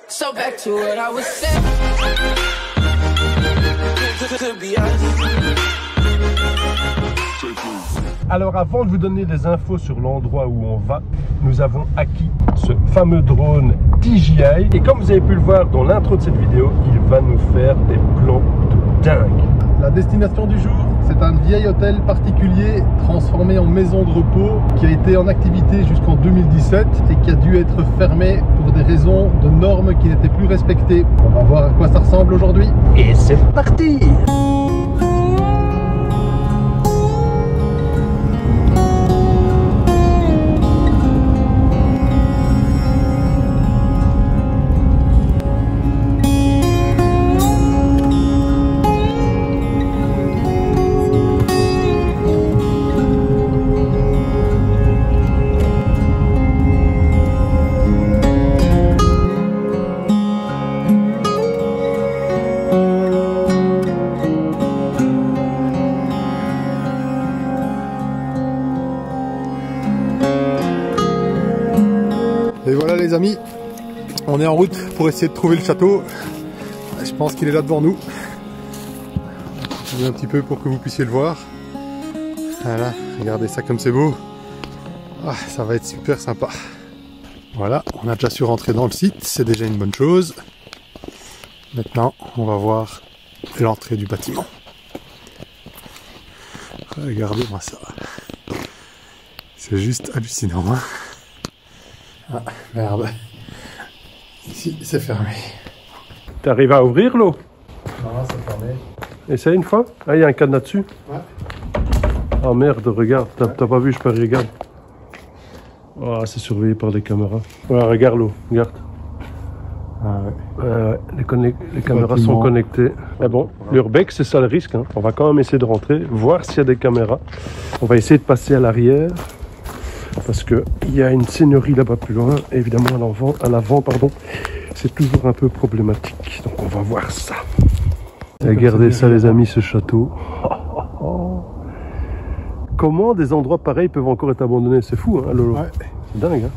So back to what I was saying. Alors avant de vous donner des infos sur l'endroit où on va, nous avons acquis ce fameux drone DJI. Et comme vous avez pu le voir dans l'intro de cette vidéo, il va nous faire des plans de dingue. La destination du jour, c'est un vieil hôtel particulier transformé en maison de repos qui a été en activité jusqu'en 2017 et qui a dû être fermé pour des raisons de normes qui n'étaient plus respectées. On va voir à quoi ça ressemble aujourd'hui. Et c'est parti! Et voilà les amis, on est en route pour essayer de trouver le château. Je pense qu'il est là devant nous. Je vais un petit peu pour que vous puissiez le voir. Voilà, regardez ça comme c'est beau. Ah, ça va être super sympa. Voilà, on a déjà su rentrer dans le site, c'est déjà une bonne chose. Maintenant, on va voir l'entrée du bâtiment. Regardez-moi ça. C'est juste hallucinant, hein. Ah, merde. Ici, c'est fermé. T'arrives à ouvrir l'eau? Non, c'est fermé. Essaye une fois. Ah, il y a un cadenas dessus. Ouais. Oh merde, regarde. T'as pas vu, je peux regarder. Oh, c'est surveillé par des caméras. Ouais, regarde l'eau, regarde. Ah ouais. Les caméras sont connectées. Mais bon, l'urbex, c'est ça le risque, hein. On va quand même essayer de rentrer, voir s'il y a des caméras. On va essayer de passer à l'arrière. Parce qu'il y a une seigneurie là-bas plus loin, et évidemment à l'avant, c'est toujours un peu problématique. Donc on va voir ça. Regardez ça les amis, ce château. Comment des endroits pareils peuvent encore être abandonnés? C'est fou, hein, Lolo? Ouais. C'est dingue, hein.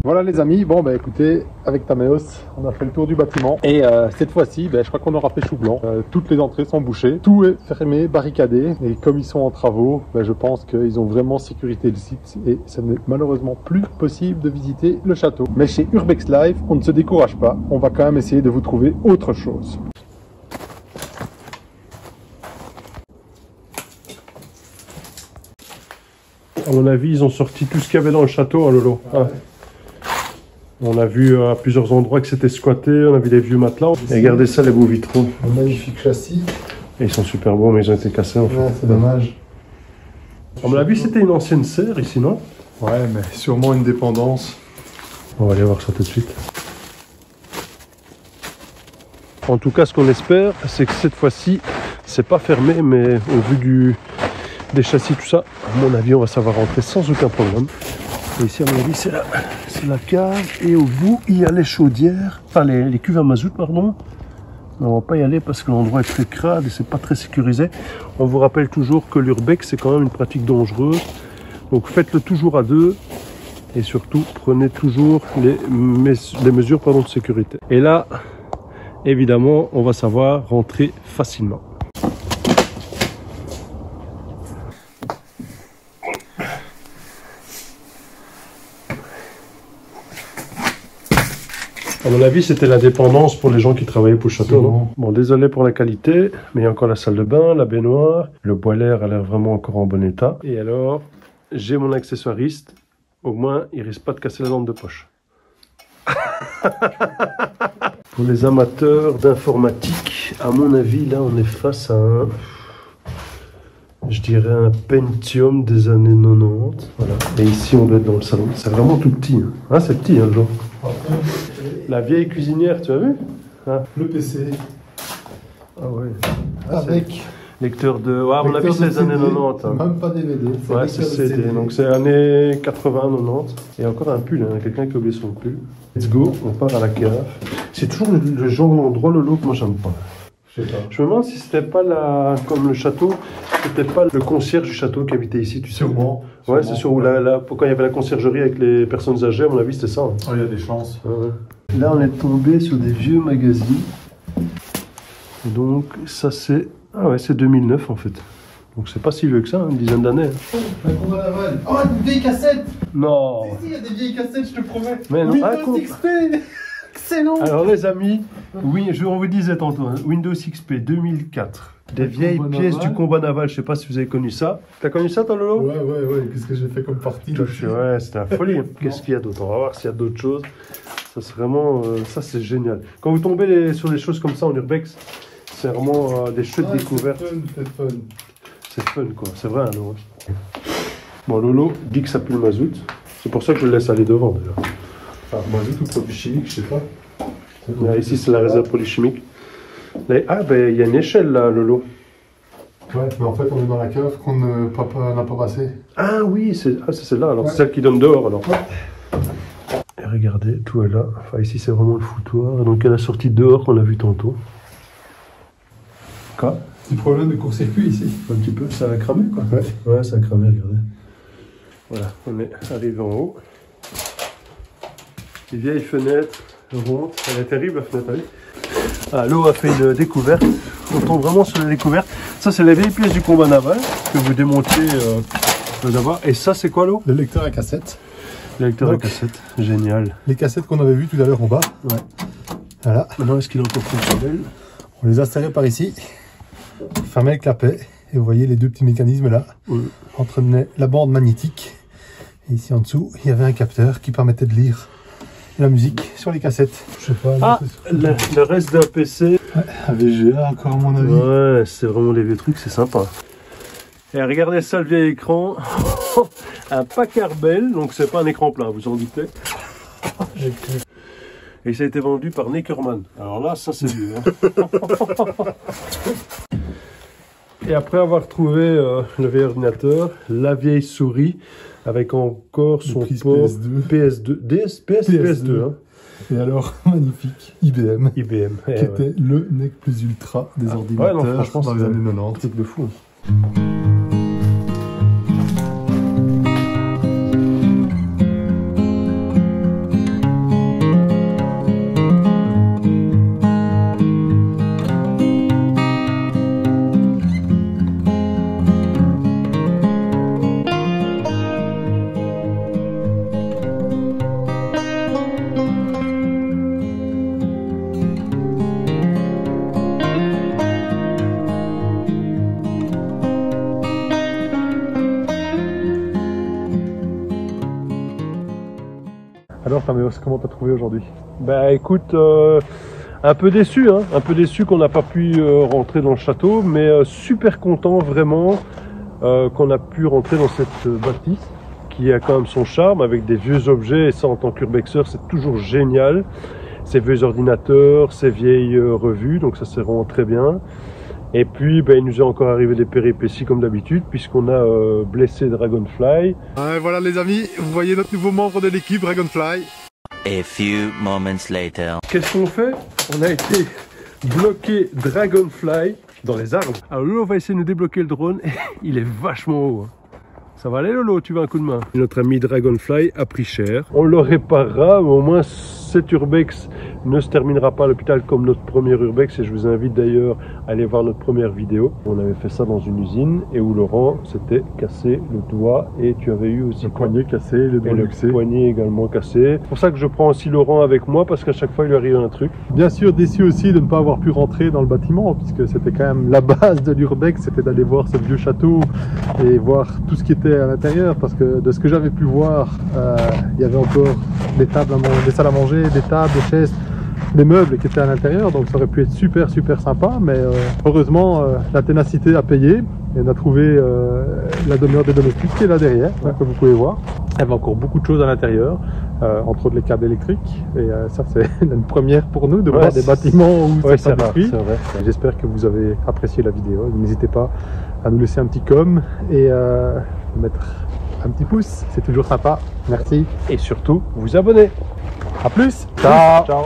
Voilà les amis, bon bah écoutez, avec Taméos, on a fait le tour du bâtiment et cette fois-ci, je crois qu'on aura fait chou blanc. Toutes les entrées sont bouchées, tout est fermé, barricadé et comme ils sont en travaux, je pense qu'ils ont vraiment sécurité le site et ça n'est malheureusement plus possible de visiter le château. Mais chez Urbex Live, on ne se décourage pas, on va quand même essayer de vous trouver autre chose. À mon avis, ils ont sorti tout ce qu'il y avait dans le château, hein, Lolo. Ah ouais. On a vu à plusieurs endroits que c'était squatté, on a vu des vieux matelas. Et regardez ça, les beaux vitraux. Un magnifique châssis. Et ils sont super beaux, mais ils ont été cassés en fait. Ouais, c'est dommage. À mon avis, c'était une ancienne serre ici, non? Ouais, mais sûrement une dépendance. On va aller voir ça tout de suite. En tout cas, ce qu'on espère, c'est que cette fois-ci, c'est pas fermé, mais au vu des châssis, tout ça, à mon avis, on va savoir rentrer sans aucun problème. Et ici, à mon avis, c'est la cave. Et au bout, il y a les chaudières, enfin les cuves à mazout, pardon. Mais on va pas y aller parce que l'endroit est très crade et c'est pas très sécurisé. On vous rappelle toujours que l'urbex, c'est quand même une pratique dangereuse. Donc faites-le toujours à deux. Et surtout, prenez toujours les mesures de sécurité. Et là, évidemment, on va savoir rentrer facilement. À mon avis, c'était l'indépendance pour les gens qui travaillaient pour le château. Non, bon, désolé pour la qualité, mais il y a encore la salle de bain, la baignoire. Le boiler a l'air vraiment encore en bon état. Et alors, j'ai mon accessoiriste. Au moins, il risque pas de casser la lampe de poche. Pour les amateurs d'informatique, à mon avis, là, on est face à un... Je dirais un Pentium des années 90. Voilà. Et ici, on doit être dans le salon. C'est vraiment tout petit. Hein. Ah, c'est petit, hein, genre. La vieille cuisinière, tu as vu? Ah. Le PC. Ah ouais. Ah, avec lecteur de... Ouais, à mon avis, c'est les années 90. Hein. Même pas DVD. Ouais, c'est CD. Donc c'est années 80-90. Et encore un pull, hein. Quelqu'un qui a oublié son pull. Let's go, on part à la cave. C'est toujours le genre d'endroit, Lolo, que moi j'aime pas. Je sais pas. Je me demande si c'était pas comme le château, c'était pas le concierge du château qui habitait ici, tu sais. Sûrement. Ouais, c'est sûr. Quand il y avait la conciergerie avec les personnes âgées, à mon avis, c'était ça. Hein. Oh, il y a des chances. Ouais. Là, on est tombé sur des vieux magazines. Et donc, ça c'est... Ah ouais, c'est 2009 en fait. Donc c'est pas si vieux que ça, une dizaine d'années. Un combat naval. Oh, une vieille cassette. Non. Si, il y a des vieilles cassettes, je te promets. Mais non, Windows XP. Excellent. Alors les amis, oui, on vous disait tantôt, hein, Windows XP 2004. Des vieilles pièces du combat naval, je sais pas si vous avez connu ça. T'as connu ça toi Lolo? Ouais, qu'est-ce que j'ai fait comme partie là? Ouais, c'était la folie. Qu'est-ce qu'il y a d'autre? On va voir s'il y a d'autres choses. Ça c'est vraiment, ça c'est génial. Quand vous tombez sur des choses comme ça en urbex, c'est vraiment des chutes découvertes. C'est fun. C'est fun quoi, c'est vrai hein, Lolo. Bon Lolo dit que ça pue le mazout. C'est pour ça que je le laisse aller devant déjà. Enfin, mazout ou produit chimique, je sais pas. Là, ici c'est la réserve polychimique. Là, ah ben il y a une échelle là Lolo. Ouais, mais en fait on est dans la cave qu'on papa n'a pas passé. Ah oui, c'est celle-là alors, ouais. C'est celle qui donne dehors alors. Ouais. Et regardez, tout est là. Enfin ici c'est vraiment le foutoir. Donc elle a sorti dehors qu'on a vu tantôt. Quoi? Petit problème de court-circuit ici. Un petit peu, ça a cramé quoi. Ouais, ça a cramé, regardez. Voilà, on est arrivé en haut. Les vieilles fenêtres rondes. Elle est terrible la fenêtre, allez. Ah, l'eau a fait une découverte. On tombe vraiment sur la découverte. Ça, c'est les vieilles pièces du combat naval que vous démontez d'abord. Et ça, c'est quoi l'eau? Le lecteur à cassette. Le lecteur à cassette, génial. Les cassettes qu'on avait vues tout à l'heure en bas. Ouais. Voilà. Maintenant, est-ce qu'il est encore fonctionnel? On les installait par ici. Fermait le clapet. Et vous voyez les deux petits mécanismes là. Entretenaient la bande magnétique. Et ici en dessous, il y avait un capteur qui permettait de lire la musique sur les cassettes. Je sais pas. Ah, le reste d'un PC. Ouais, un VGA encore à mon avis. Ouais, c'est vraiment les vieux trucs, c'est sympa. Et regardez ça, le vieil écran. Un Packard Bell, donc c'est pas un écran plat, vous en doutez. Et ça a été vendu par Neckermann. Alors là, ça c'est vieux. Hein. Et après avoir trouvé le vieil ordinateur, la vieille souris, avec encore son port PS2. PS2 hein. Et alors, magnifique, IBM. IBM. Qui était le nec plus ultra des ordinateurs ouais, non, franchement, dans les années 90. Un truc de fou. Alors, Taméos, comment t'as trouvé aujourd'hui? Bah écoute, un peu déçu, hein, un peu déçu qu'on n'a pas pu rentrer dans le château, mais super content vraiment qu'on a pu rentrer dans cette bâtisse qui a quand même son charme avec des vieux objets, et ça en tant qu'urbexeur c'est toujours génial. Ces vieux ordinateurs, ces vieilles revues, donc ça c'est vraiment très bien. Et puis ben, il nous est encore arrivé des péripéties comme d'habitude puisqu'on a blessé Dragonfly. Voilà les amis, vous voyez notre nouveau membre de l'équipe Dragonfly. A few moments later. Qu'est-ce qu'on fait? On a été bloqué Dragonfly dans les arbres. Alors Lolo va essayer de nous débloquer le drone. Il est vachement haut. Ça va aller Lolo, tu veux un coup de main? Notre ami Dragonfly a pris cher. On le réparera, mais au moins cet urbex ne se terminera pas à l'hôpital comme notre premier urbex. Et je vous invite d'ailleurs à aller voir notre première vidéo. On avait fait ça dans une usine et où Laurent s'était cassé le doigt. Et tu avais eu aussi le poignet cassé, le doigt luxé. Le poignet également cassé. C'est pour ça que je prends aussi Laurent avec moi parce qu'à chaque fois il lui arrive un truc. Bien sûr déçu aussi de ne pas avoir pu rentrer dans le bâtiment puisque c'était quand même la base de l'urbex, c'était d'aller voir ce vieux château et voir tout ce qui était à l'intérieur parce que de ce que j'avais pu voir, il y avait encore des tables, des salles à manger, des tables, des chaises, des meubles qui étaient à l'intérieur, donc ça aurait pu être super sympa, mais heureusement la ténacité a payé et on a trouvé la demeure des domestiques qui est là derrière, hein, comme vous pouvez voir. Il y avait encore beaucoup de choses à l'intérieur, entre autres les câbles électriques, et ça c'est une première pour nous de voir des bâtiments où c'est pas détruit. J'espère que vous avez apprécié la vidéo, n'hésitez pas à nous laisser un petit com et mettre un petit pouce, c'est toujours sympa, merci. Et surtout, vous abonner. A plus, ciao. Ciao.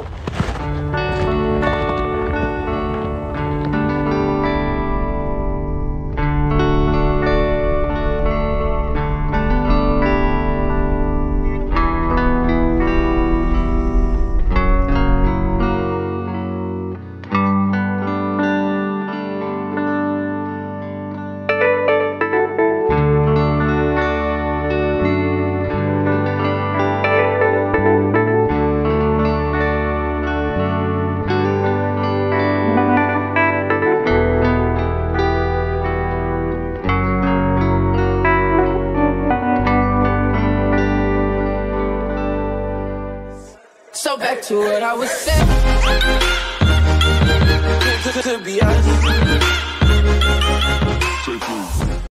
to what I was saying. Could be us.